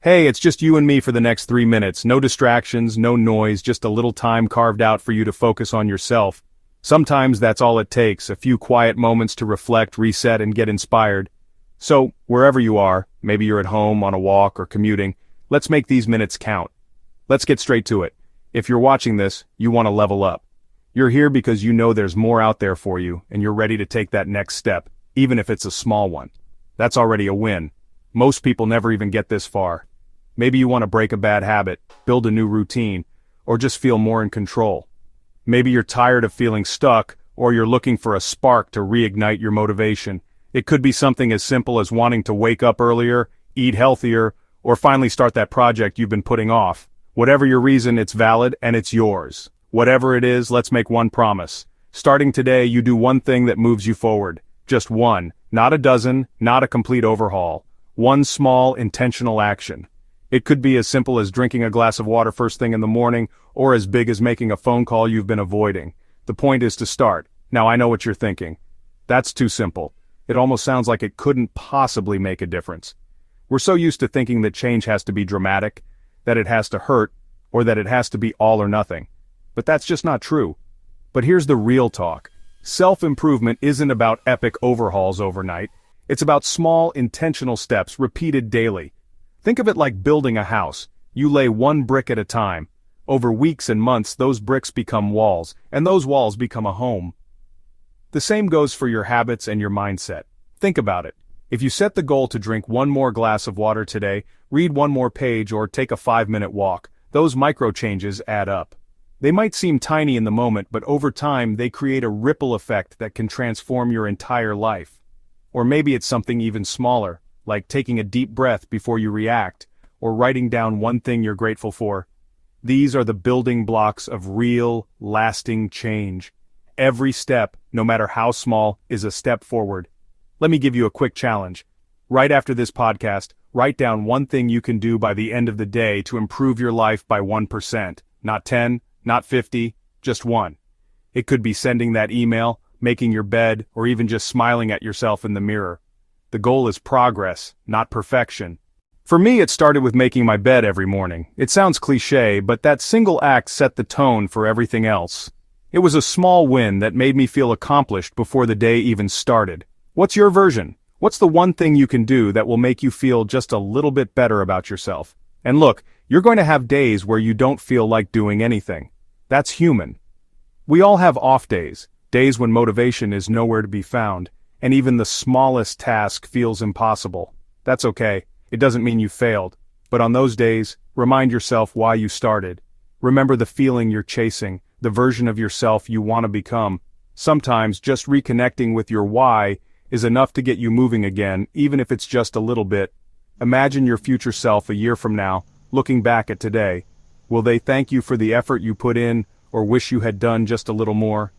Hey, it's just you and me for the next 3 minutes. No distractions, no noise, just a little time carved out for you to focus on yourself. Sometimes that's all it takes, a few quiet moments to reflect, reset, and get inspired. So, wherever you are, maybe you're at home, on a walk, or commuting, let's make these minutes count. Let's get straight to it. If you're watching this, you want to level up. You're here because you know there's more out there for you, and you're ready to take that next step, even if it's a small one. That's already a win. Most people never even get this far. Maybe you want to break a bad habit, build a new routine, or just feel more in control. Maybe you're tired of feeling stuck, or you're looking for a spark to reignite your motivation. It could be something as simple as wanting to wake up earlier, eat healthier, or finally start that project you've been putting off. Whatever your reason, it's valid and it's yours. Whatever it is, let's make one promise. Starting today, you do one thing that moves you forward. Just one, not a dozen, not a complete overhaul. One small, intentional action. It could be as simple as drinking a glass of water first thing in the morning, or as big as making a phone call you've been avoiding. The point is to start. Now I know what you're thinking. That's too simple. It almost sounds like it couldn't possibly make a difference. We're so used to thinking that change has to be dramatic, that it has to hurt, or that it has to be all or nothing. But that's just not true. But here's the real talk. Self-improvement isn't about epic overhauls overnight. It's about small, intentional steps repeated daily. Think of it like building a house. You lay one brick at a time. Over weeks and months, those bricks become walls, and those walls become a home. The same goes for your habits and your mindset. Think about it. If you set the goal to drink one more glass of water today, read one more page, or take a 5-minute walk, those micro changes add up. They might seem tiny in the moment, but over time they create a ripple effect that can transform your entire life. Or maybe it's something even smaller, like taking a deep breath before you react, or writing down one thing you're grateful for. These are the building blocks of real, lasting change. Every step, no matter how small, is a step forward. Let me give you a quick challenge. Right after this podcast, write down one thing you can do by the end of the day to improve your life by 1%. Not 10, not 50, just one. It could be sending that email, making your bed, or even just smiling at yourself in the mirror. The goal is progress, not perfection. For me, it started with making my bed every morning. It sounds cliché, but that single act set the tone for everything else. It was a small win that made me feel accomplished before the day even started. What's your version? What's the one thing you can do that will make you feel just a little bit better about yourself? And look, you're going to have days where you don't feel like doing anything. That's human. We all have off days, days when motivation is nowhere to be found, and even the smallest task feels impossible. That's okay. It doesn't mean you failed. But on those days, remind yourself why you started. Remember the feeling you're chasing, the version of yourself you want to become. Sometimes just reconnecting with your why is enough to get you moving again, even if it's just a little bit. Imagine your future self a year from now, looking back at today. Will they thank you for the effort you put in, or wish you had done just a little more?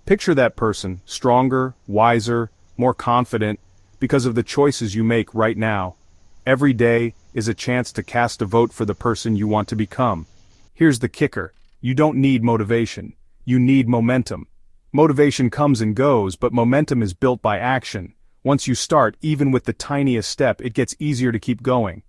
Picture that person, stronger, wiser, more confident, because of the choices you make right now. Every day is a chance to cast a vote for the person you want to become. Here's the kicker. You don't need motivation. You need momentum. Motivation comes and goes, but momentum is built by action. Once you start, even with the tiniest step, it gets easier to keep going.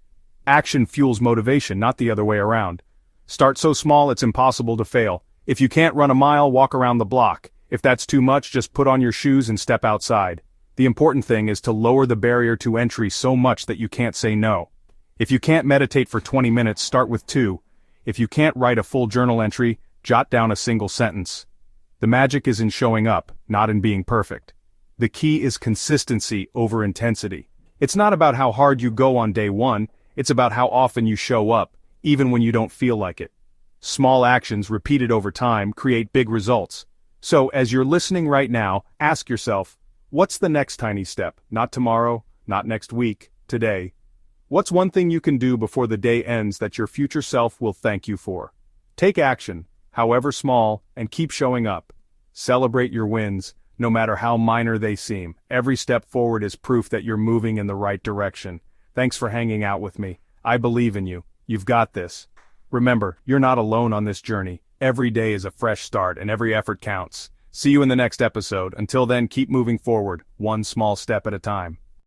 Action fuels motivation, not the other way around. Start so small it's impossible to fail. If you can't run a mile, walk around the block. If that's too much, just put on your shoes and step outside. The important thing is to lower the barrier to entry so much that you can't say no. If you can't meditate for 20 minutes, start with 2. If you can't write a full journal entry, jot down a single sentence. The magic is in showing up, not in being perfect. The key is consistency over intensity. It's not about how hard you go on day one, it's about how often you show up, even when you don't feel like it. Small actions repeated over time create big results. So, as you're listening right now, ask yourself, what's the next tiny step? Not tomorrow, not next week, today. What's one thing you can do before the day ends that your future self will thank you for? Take action, however small, and keep showing up. Celebrate your wins, no matter how minor they seem. Every step forward is proof that you're moving in the right direction. Thanks for hanging out with me. I believe in you. You've got this. Remember, you're not alone on this journey. Every day is a fresh start and every effort counts. See you in the next episode. Until then, keep moving forward, one small step at a time.